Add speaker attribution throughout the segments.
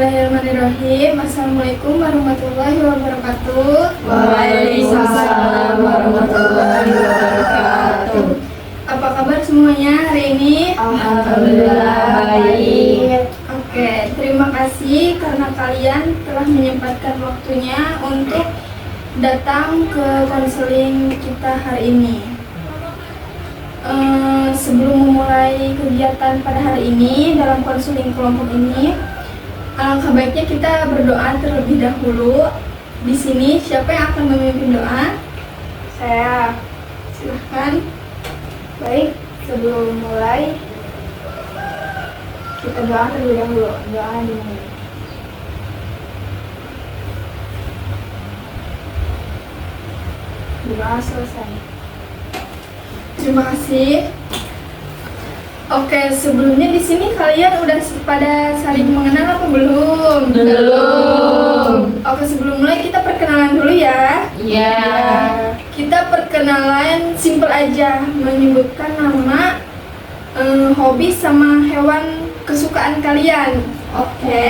Speaker 1: Bismillahirrahmanirrahim. Assalamualaikum warahmatullahi wabarakatuh.
Speaker 2: Waalaikumsalam warahmatullahi wabarakatuh.
Speaker 1: Apa kabar semuanya hari ini?
Speaker 2: Alhamdulillah baik.
Speaker 1: Oke, terima kasih karena kalian telah menyempatkan waktunya untuk datang ke konseling kita hari ini. Sebelum memulai kegiatan pada hari ini dalam konseling kelompok ini, alangkah baiknya kita berdoa terlebih dahulu. Di sini siapa yang akan memimpin doa?
Speaker 3: Saya.
Speaker 1: Silahkan.
Speaker 3: Baik, sebelum mulai kita doa terlebih dahulu. Doa dimulai. Doa selesai.
Speaker 1: Terima kasih. Oke, sebelumnya di sini kalian udah pada saling mengenal apa belum?
Speaker 2: Belum.
Speaker 1: Oke, sebelum mulai kita perkenalan dulu ya.
Speaker 2: Iya.
Speaker 1: Kita perkenalan simple aja, menyebutkan nama, hobi sama hewan kesukaan kalian. Oke.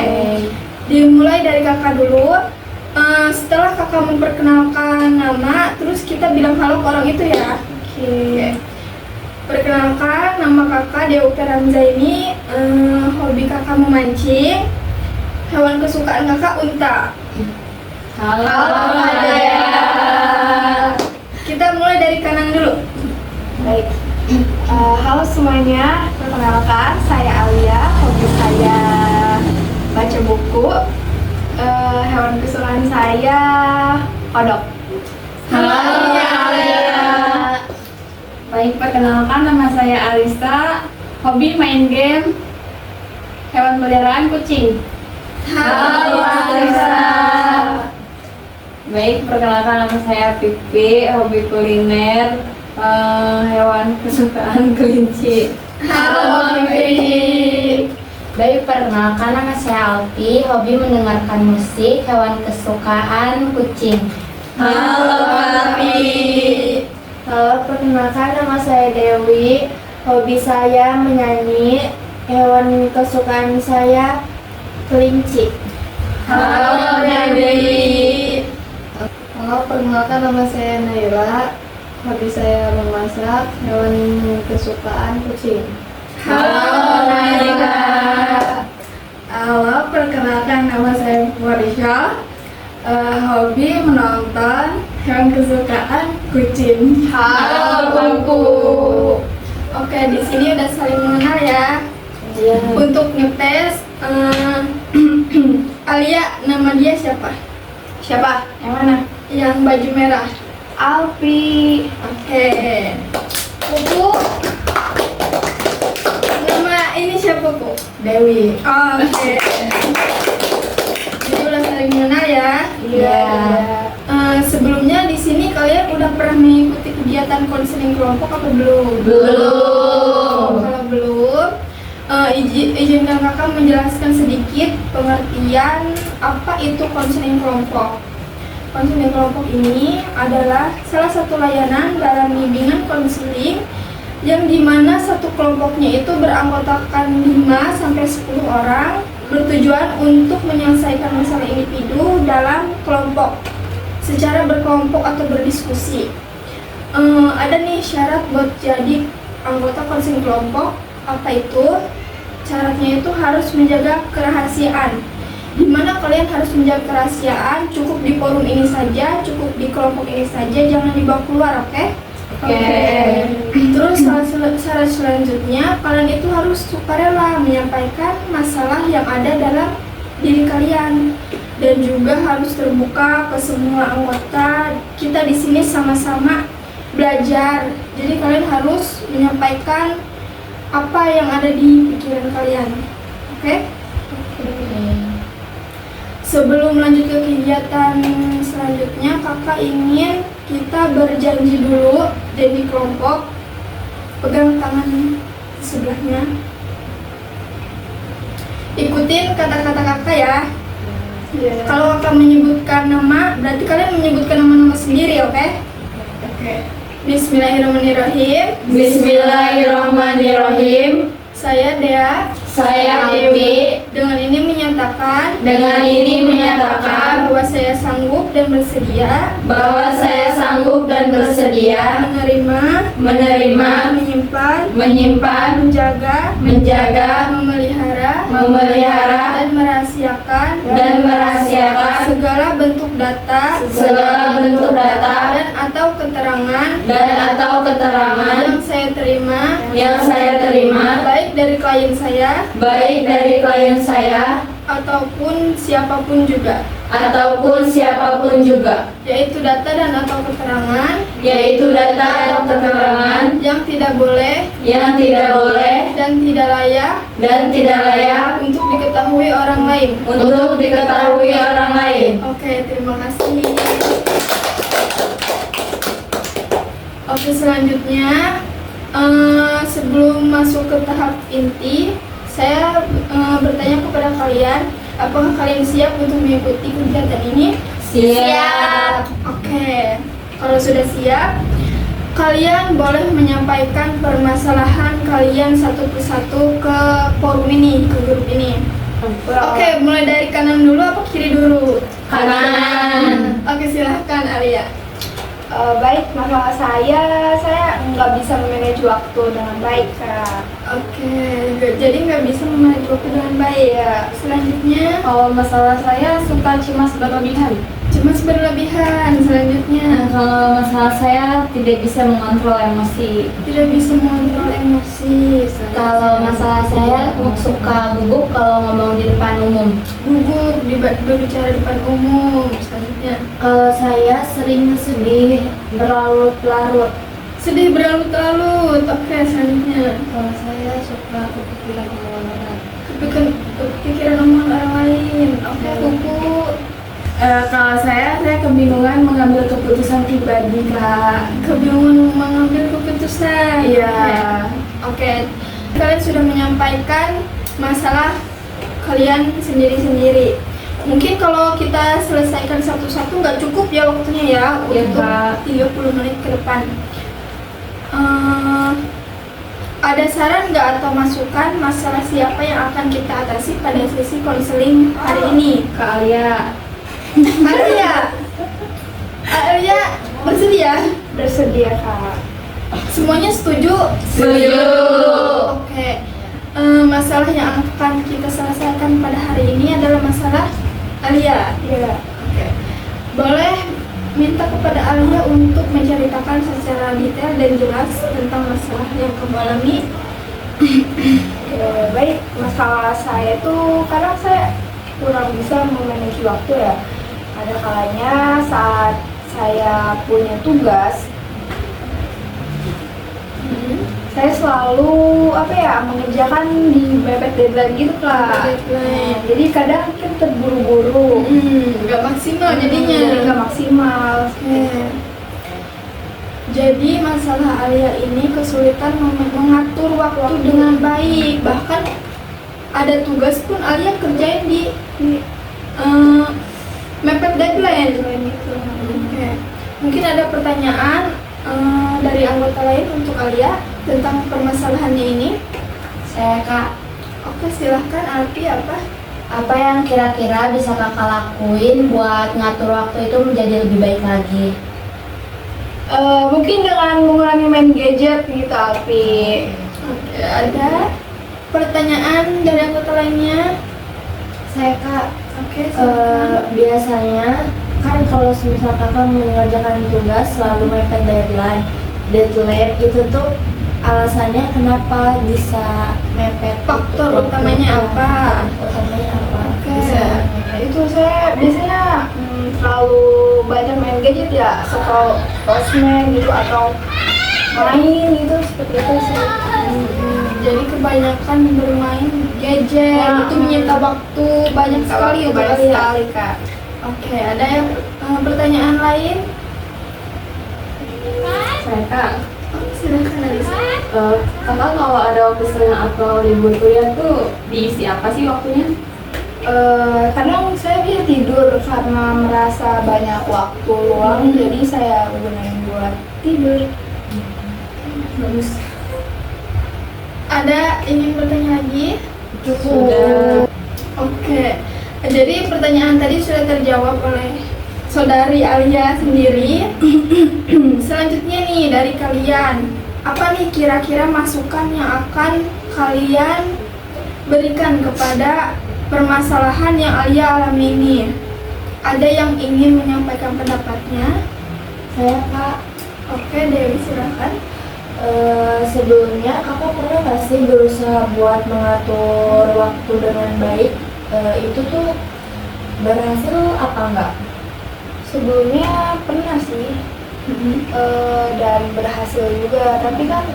Speaker 1: Dimulai dari kakak dulu. Setelah kakak memperkenalkan nama, terus kita bilang halo ke orang itu ya. Oke. Perkenalkan, nama kakak Dewi Ramzaini. Hobi kakak memancing. Hewan kesukaan kakak unta.
Speaker 2: Halo
Speaker 3: Adaya.
Speaker 1: Kita mulai dari kanan dulu.
Speaker 3: Baik. Halo semuanya, perkenalkan saya Alia. Hobi saya baca buku. Hewan kesukaan saya kodok.
Speaker 2: Halo Alia.
Speaker 3: Baik, perkenalkan nama saya Alisa. Hobi main game. Hewan peliharaan kucing.
Speaker 2: Halo Alisa. Baik, perkenalkan nama saya Pipi. Hobi kuliner. Hewan kesukaan kelinci.
Speaker 1: Halo Pipi.
Speaker 4: Baik, perkenalkan nama saya Alfi, hobi mendengarkan musik, hewan kesukaan kucing.
Speaker 2: Halo Papi.
Speaker 3: Halo, perkenalkan nama saya Dewi. Hobi saya menyanyi. Hewan kesukaan saya kelinci.
Speaker 2: Halo Dewi.
Speaker 3: Halo, perkenalkan nama saya Naila. Hobi saya memasak. Hewan kesukaan kucing.
Speaker 2: Halo Naila.
Speaker 1: Halo, perkenalkan nama saya Warisha. Hobi menonton, hewan kesukaan kucing.
Speaker 2: Halo Bangku.
Speaker 1: Oke, di sini udah saling mengenal ya. Untuk ngetes, Alia, nama dia siapa?
Speaker 3: Siapa? Yang mana?
Speaker 1: Yang baju merah.
Speaker 3: Alfi.
Speaker 1: Oke. Pupu. Nama ini siapa, Bu?
Speaker 3: Dewi.
Speaker 1: Oke. Jadi udah saling mengenal ya.
Speaker 3: Iya.
Speaker 1: Sebelumnya di sini kalian udah pernah mengikuti kegiatan konseling kelompok atau belum?
Speaker 2: Belum.
Speaker 1: Kalau belum, izinkan kakak menjelaskan sedikit pengertian apa itu konseling kelompok. Konseling kelompok ini adalah salah satu layanan dalam bimbingan konseling yang dimana satu kelompoknya itu beranggotakan 5-10 orang bertujuan untuk menyelesaikan masalah individu dalam kelompok secara berkelompok atau berdiskusi. Ada nih syarat buat jadi anggota konseling kelompok. Apa itu? Syaratnya itu harus menjaga kerahasiaan. Di mana kalian harus menjaga kerahasiaan, cukup di forum ini saja, cukup di kelompok ini saja, jangan dibawa keluar, oke?
Speaker 2: Oke.
Speaker 1: Terus syarat selanjutnya, kalian itu harus sukarela menyampaikan masalah yang ada dalam diri kalian dan juga harus terbuka ke semua anggota. Kita di sini sama-sama belajar. Jadi kalian harus menyampaikan apa yang ada di pikiran kalian. Oke? Sebelum lanjut ke kegiatan selanjutnya, kakak ingin kita berjanji dulu jadi kelompok. Pegang tangan sebelahnya. Ikutin kata-kata kakak ya. Kalau kakak menyebutkan nama, berarti kalian menyebutkan nama-nama sendiri, oke? Oke. Bismillahirrahmanirrahim.
Speaker 2: Bismillahirrahmanirrahim.
Speaker 1: Saya Dea.
Speaker 4: Saya Dewi.
Speaker 1: Dengan ini menyatakan
Speaker 4: Menyatakan
Speaker 1: bahwa saya sanggup dan bersedia
Speaker 4: bahwa saya sanggup dan bersedia
Speaker 1: menerima, menyimpan, menjaga, memelihara, dan merahasiakan segala bentuk data dan atau keterangan yang saya terima baik dari klien saya ataupun siapapun juga, yaitu data dan atau keterangan yang tidak boleh dan tidak layak untuk diketahui orang lain. Oke, terima kasih. Oke, selanjutnya sebelum masuk ke tahap inti, saya bertanya kepada kalian, apakah kalian siap untuk mengikuti kegiatan ini?
Speaker 4: Siap.
Speaker 1: Oke, kalau sudah siap, kalian boleh menyampaikan permasalahan kalian satu persatu ke forum ini, ke grup ini. Oke, mulai dari kanan dulu apa kiri dulu?
Speaker 4: Kanan.
Speaker 1: Oke, silahkan Alia.
Speaker 3: Baik, masalah saya nggak bisa memanage waktu dengan baik, Kak.
Speaker 1: Oke, jadi nggak bisa memanage waktu dengan baik ya. Selanjutnya,
Speaker 3: Kalau masalah saya suka cemas berlebihan.
Speaker 1: cemas berlebihan. Selanjutnya,
Speaker 2: Kalau masalah saya tidak bisa mengontrol emosi.
Speaker 1: tidak bisa mengontrol emosi.
Speaker 4: Kalau masalah saya suka gugup kalau ngomong di depan umum.
Speaker 1: gugup berbicara di depan umum. Selanjutnya,
Speaker 4: Kalau saya sering sedih berlarut-larut.
Speaker 1: sedih berlarut-larut. Oke, selanjutnya,
Speaker 3: Kalau saya suka kepikiran omongan.
Speaker 1: kepikiran omongan orang lain. Oke, kuku.
Speaker 3: Kalau saya kebingungan mengambil keputusan pribadi, Kak.
Speaker 1: Kebingungan mengambil keputusan.
Speaker 3: Iya.
Speaker 1: Oke, kalian sudah menyampaikan masalah kalian sendiri-sendiri. Mungkin kalau kita selesaikan satu-satu nggak cukup ya waktunya ya
Speaker 3: Iya,
Speaker 1: untuk
Speaker 3: Kak.
Speaker 1: 30 menit ke depan. Ada saran nggak atau masukan masalah siapa yang akan kita atasi pada sesi konseling hari ini?
Speaker 3: Kak Alia
Speaker 1: Alia bersedia?
Speaker 3: bersedia, Kak.
Speaker 1: Semuanya setuju?
Speaker 4: Setuju.
Speaker 1: Oke. Masalah yang akan kita selesaikan pada hari ini adalah masalah Alia.
Speaker 3: Iya.
Speaker 1: Oke. Boleh minta kepada Alia untuk menceritakan secara detail dan jelas tentang masalah yang kamu alami.
Speaker 3: Baik, masalah saya tuh kadang saya kurang bisa memanage waktu ya. Ada kalanya saat saya punya tugas, saya selalu mengerjakan di mepet deadline gitu, Kak.
Speaker 1: Deadline.
Speaker 3: Jadi kadang kan terburu-buru.
Speaker 1: Nggak maksimal jadinya.
Speaker 3: Jadi nggak maksimal.
Speaker 1: Oke. Jadi masalah Alia ini kesulitan mengatur waktu dengan baik. Bahkan ada tugas pun Alia kerjain di mepet deadline. Oke. Mungkin ada pertanyaan dari anggota lain untuk Alia tentang permasalahannya ini.
Speaker 4: Saya Kak,
Speaker 1: Oke, silahkan Alfi.
Speaker 4: apa yang kira-kira bisa Kakak lakuin buat ngatur waktu itu menjadi lebih baik lagi?
Speaker 3: Mungkin dengan mengurangi main gadget gitu, Alfi.
Speaker 1: Oke, ada pertanyaan dari anggota lainnya?
Speaker 4: Saya Kak,
Speaker 1: Oke, silakan.
Speaker 4: biasanya kan kalau misal Kakak mengerjakan tugas selalu mepet deadline itu tuh alasannya kenapa bisa mepet?
Speaker 1: Faktor utamanya apa?
Speaker 4: Utamanya apa?
Speaker 1: Oke.
Speaker 3: Itu saya biasanya terlalu banyak main gadget ya, atau sosmed gitu, atau main gitu, seperti itu sih.
Speaker 1: Jadi kebanyakan bermain gadget itu menyita waktu banyak sekali untuk
Speaker 3: banyak
Speaker 1: Alia.
Speaker 3: sekali, Kak.
Speaker 1: Oke, ada yang pertanyaan lain?
Speaker 3: Saya, Kak,
Speaker 1: Silakan Alisa.
Speaker 3: Kakak kalau ada waktu senggang atau libur kuliah tuh diisi apa sih waktunya? Kadang saya bisa tidur karena merasa banyak waktu luang, jadi saya gunain buat tidur.
Speaker 1: Bagus. Ada ingin bertanya lagi?
Speaker 2: Sudah.
Speaker 1: Oke, jadi pertanyaan tadi sudah terjawab oleh saudari Alia sendiri. Selanjutnya nih dari kalian, apa nih kira-kira masukan yang akan kalian berikan kepada permasalahan yang Alia alami ini? Ada yang ingin menyampaikan pendapatnya?
Speaker 4: Saya Kak,
Speaker 1: Oke, Dewi silakan.
Speaker 4: sebelumnya kakak pernah nggak sih berusaha buat mengatur waktu dengan baik? Itu tuh berhasil apa enggak?
Speaker 3: Sebelumnya pernah sih dan berhasil juga, tapi kan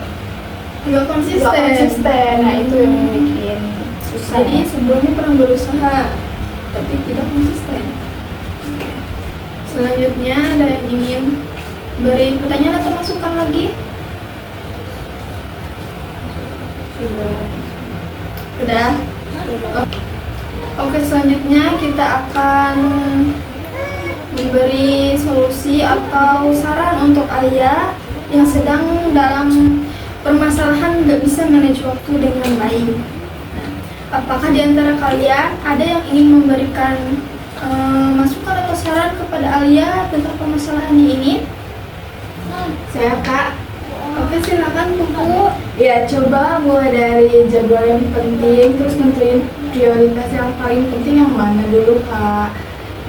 Speaker 1: Nggak
Speaker 3: nggak
Speaker 1: konsisten.
Speaker 3: konsisten. Nah itu yang bikin susah.
Speaker 1: Jadi sebelumnya pernah berusaha tapi tidak konsisten. Selanjutnya ada yang ingin beri pertanyaan atau masukan lagi? Udah. Oke, selanjutnya kita akan memberi solusi atau saran untuk Alia yang sedang dalam permasalahan nggak bisa manage waktu dengan baik. Nah, apakah di antara kalian ada yang ingin memberikan masukan atau saran kepada Alia tentang permasalahan ini?
Speaker 3: Saya Kak,
Speaker 1: Oke, silakan Buku.
Speaker 3: ya coba mulai dari jadwal yang penting, terus nentuin prioritas yang paling penting yang mana dulu Kak.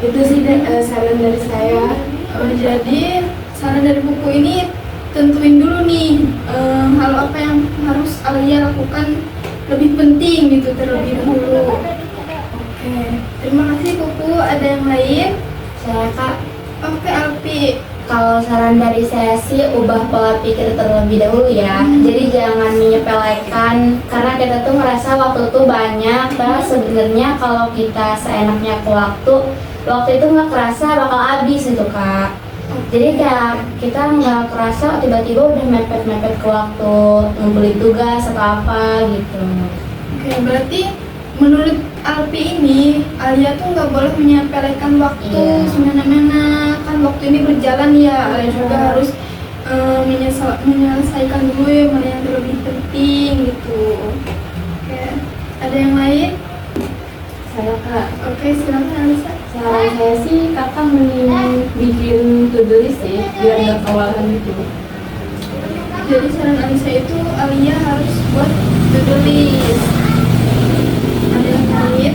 Speaker 3: Itu sih saran dari saya.
Speaker 1: Jadi saran dari buku ini tentuin dulu nih hal apa yang harus Alia lakukan lebih penting gitu terlebih dahulu. Oke, terima kasih Buku. Ada yang lain?
Speaker 4: Saya Kak,
Speaker 1: Oke, Alpi.
Speaker 4: kalau saran dari saya sih ubah pola pikir terlebih dahulu ya. Jadi jangan menyepelekan karena kita tuh merasa waktu tuh banyak. Padahal sebenarnya kalau kita seenaknya ke waktu itu nggak kerasa bakal habis gitu Kak. Jadi kayak kita nggak kerasa tiba-tiba udah mepet-mepet ke waktu ngumpulin tugas atau apa gitu.
Speaker 1: Oke, berarti menurut Alpi ini Alia tuh nggak boleh menyepelekan waktu
Speaker 4: Iya.
Speaker 1: semena-mena. Kan waktu ini berjalan ya, Alia juga harus menyelesaikan dulu mana yang lebih penting gitu. Oke, ada yang lain?
Speaker 3: Saya Kak,
Speaker 1: Oke, silakan Alisa.
Speaker 3: saran saya sih kakak mending bikin to-do list sih, biar nggak kewalahan gitu.
Speaker 1: Jadi saran Alisa itu Alia harus buat to-do list. Ada yang lain?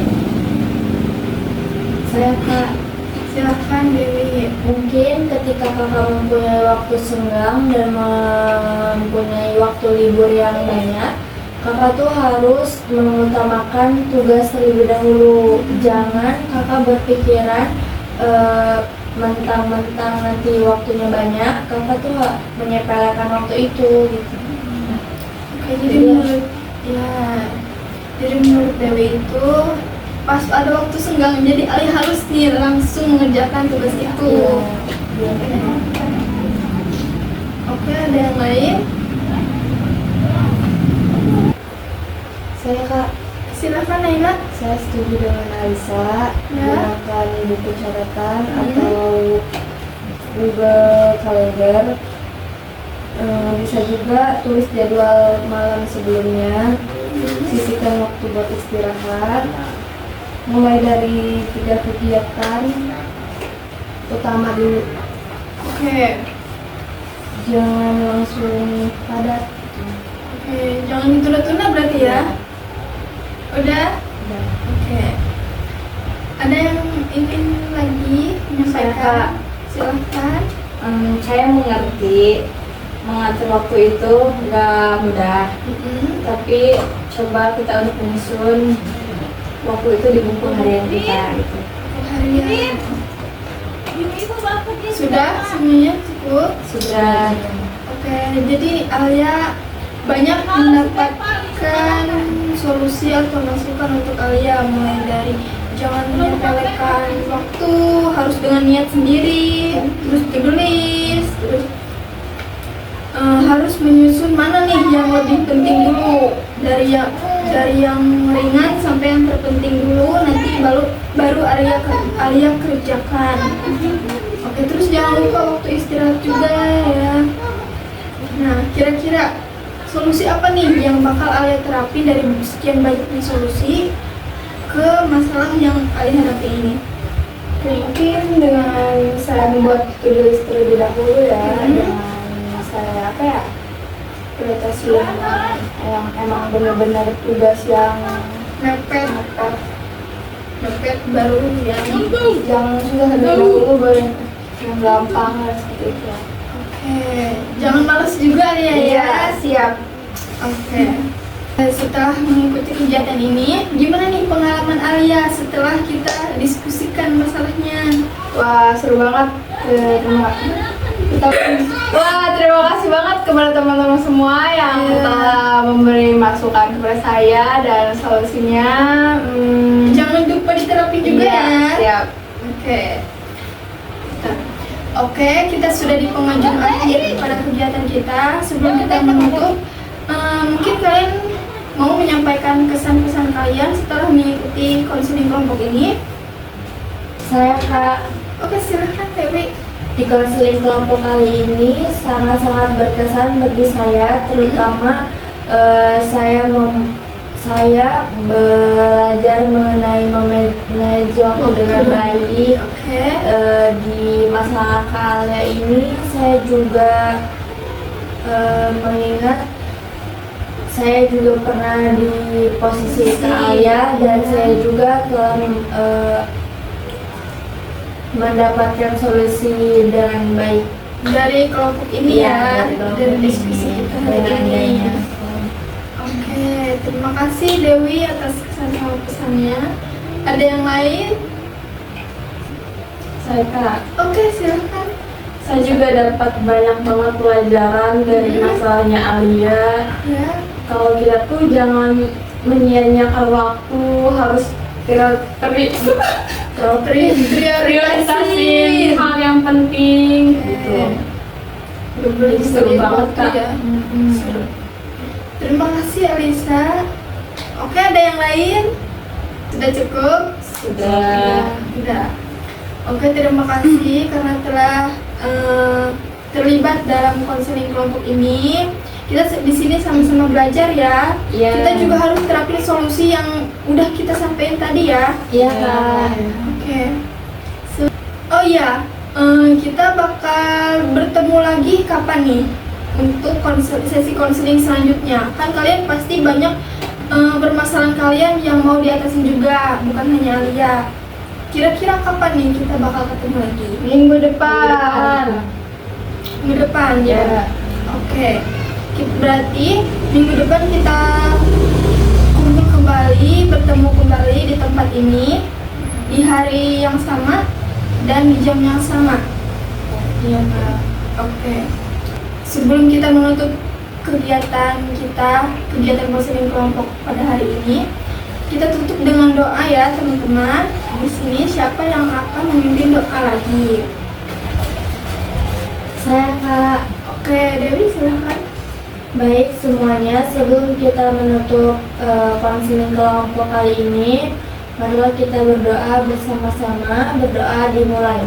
Speaker 3: Saya Kak,
Speaker 1: Silakan Dewi.
Speaker 4: Mungkin ketika kakak mempunyai waktu senggang dan mempunyai waktu libur yang banyak, kakak tuh harus mengutamakan tugas terlebih dahulu. Jangan kakak berpikiran mentang-mentang nanti waktunya banyak, kakak tuh menyepelekan waktu itu gitu.
Speaker 1: Oke, jadi menurut Dewi itu pas ada waktu senggang, jadi Alia harus nih langsung mengerjakan tugas itu.
Speaker 4: Iya.
Speaker 1: Oke, ada yang lain?
Speaker 3: saya Kak,
Speaker 1: Silakan Naila.
Speaker 3: saya setuju dengan Alisa.
Speaker 1: Ya.
Speaker 3: Gunakan buku catatan atau Google Calendar. Bisa juga tulis jadwal malam sebelumnya. Sisihkan waktu buat istirahat. Mulai dari 3 kegiatan utama dulu.
Speaker 1: Oke.
Speaker 3: Jangan langsung padat.
Speaker 1: Oke, jangan ditunda-tunda berarti ya. Udah?
Speaker 3: Dan
Speaker 1: Oke. Ada yang ingin lagi menyampaikan? Silakan.
Speaker 2: Saya mengerti mengatur waktu itu nggak mudah, tapi coba kita untuk menyusun waktu itu di buku harian kita gitu.
Speaker 1: Harian. Sudah semuanya cukup.
Speaker 2: Sudah.
Speaker 1: Oke, jadi Alia banyak mendapatkan solusi atau masukan untuk Alia, mulai dari jangan menyepelekan waktu, harus dengan niat sendiri, terus to-do list, terus harus menyusun mana nih yang lebih penting dulu, dari yang ringan sampai yang terpenting dulu, nanti baru Alia kerjakan. Oke, terus jangan lupa waktu istirahat juga ya. Nah, kira-kira solusi apa nih yang bakal Alia terapin dari sekian banyaknya solusi ke masalah yang Alia hadapi ini?
Speaker 3: Mungkin dengan saya membuat to-do list terlebih dahulu ya, dengan saya prioritasasi yang emang benar-benar tugas yang
Speaker 1: Mepet baru ya.
Speaker 3: yang sudah terlebih dahulu, baru yang gampang seperti itu.
Speaker 1: Oke, jangan males juga ya.
Speaker 3: Iya, siap.
Speaker 1: Oke. Setelah mengikuti kegiatan ini, gimana nih pengalaman Alia setelah kita diskusikan masalahnya?
Speaker 3: Wah, seru banget. Terima kasih banget kepada teman-teman semua yang telah memberi masukan kepada saya dan solusinya.
Speaker 1: Jangan lupa diterapin juga
Speaker 3: Iya,
Speaker 1: ya.
Speaker 3: siap.
Speaker 1: Oke, kita sudah di penghujung akhir pada kegiatan kita. Sebelum kita menutup, mungkin kalian mau menyampaikan kesan-kesan kalian setelah mengikuti konseling kelompok ini?
Speaker 4: Saya Kak,
Speaker 1: Oke, silahkan Dewi.
Speaker 4: di konseling kelompok kali ini sangat-sangat berkesan bagi saya, terutama saya belajar mengenai memanage waktu dengan baik.
Speaker 1: Oke.
Speaker 4: Di masa Alia ini saya juga mengingat saya juga pernah di posisi Alia dan saya juga telah mendapatkan solusi dengan baik
Speaker 1: Dari kelompok ini ya, dari diskusi kita hari ini.
Speaker 4: adanya.
Speaker 1: Oke, terima kasih Dewi atas kesan sama pesannya. Ada yang lain?
Speaker 2: Saya Kak,
Speaker 1: Oke, silahkan.
Speaker 2: saya juga dapat banyak banget pelajaran dari masalahnya Alia.
Speaker 1: Ya.
Speaker 2: Kalau kita tuh jangan menyia-nyiakan waktu, harus prioritasin hal yang penting gitu. Jadi seru banget Kak.
Speaker 1: Ya. Seru. Terima kasih Alisa. Oke, ada yang lain? Sudah cukup?
Speaker 2: Sudah.
Speaker 1: Sudah. Oke, terima kasih karena telah terlibat dalam konseling kelompok ini. Kita di sini sama-sama belajar ya.
Speaker 2: Iya.
Speaker 1: Kita juga harus terapin solusi yang udah kita sampaikan tadi ya.
Speaker 4: Iya Kak.
Speaker 1: Oke. Oh iya, kita bakal bertemu lagi kapan nih untuk sesi konseling selanjutnya? Kan kalian pasti banyak permasalahan kalian yang mau diatasin juga, bukan hanya Alia. Kira-kira kapan nih kita bakal ketemu lagi?
Speaker 3: Minggu depan.
Speaker 1: Minggu depan ya. Oke. Berarti minggu depan kita kumpul kembali, bertemu kembali di tempat ini di hari yang sama dan di jam yang sama.
Speaker 4: Iya Kak.
Speaker 1: Oke. Sebelum kita menutup kegiatan konseling kelompok pada hari ini, kita tutup dengan doa ya teman-teman. Di sini siapa yang akan memimpin doa lagi?
Speaker 4: Saya Kak.
Speaker 1: Oke, Dewi silakan.
Speaker 4: Baik semuanya, sebelum kita menutup konseling kelompok kali ini, marilah kita berdoa bersama-sama. Berdoa dimulai.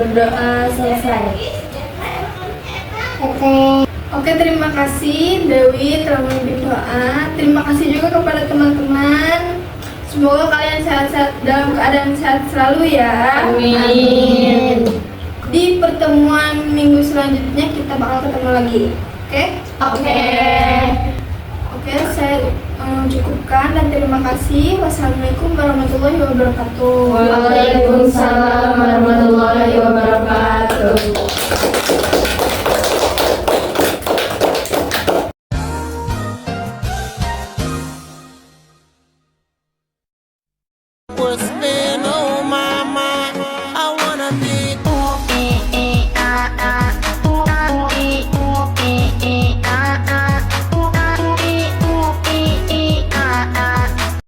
Speaker 4: Berdoa selesai.
Speaker 1: Oke, terima kasih Dewi telah memimpin doa. Terima kasih juga kepada teman-teman. Semoga kalian sehat-sehat dalam keadaan sehat selalu ya.
Speaker 2: Amin.
Speaker 1: Di pertemuan minggu selanjutnya kita bakal ketemu lagi. Oke?
Speaker 2: Oke.
Speaker 1: Oke, saya cukupkan dan terima kasih. Wassalamualaikum warahmatullahi wabarakatuh.
Speaker 2: Waalaikumsalam warahmatullahi wabarakatuh.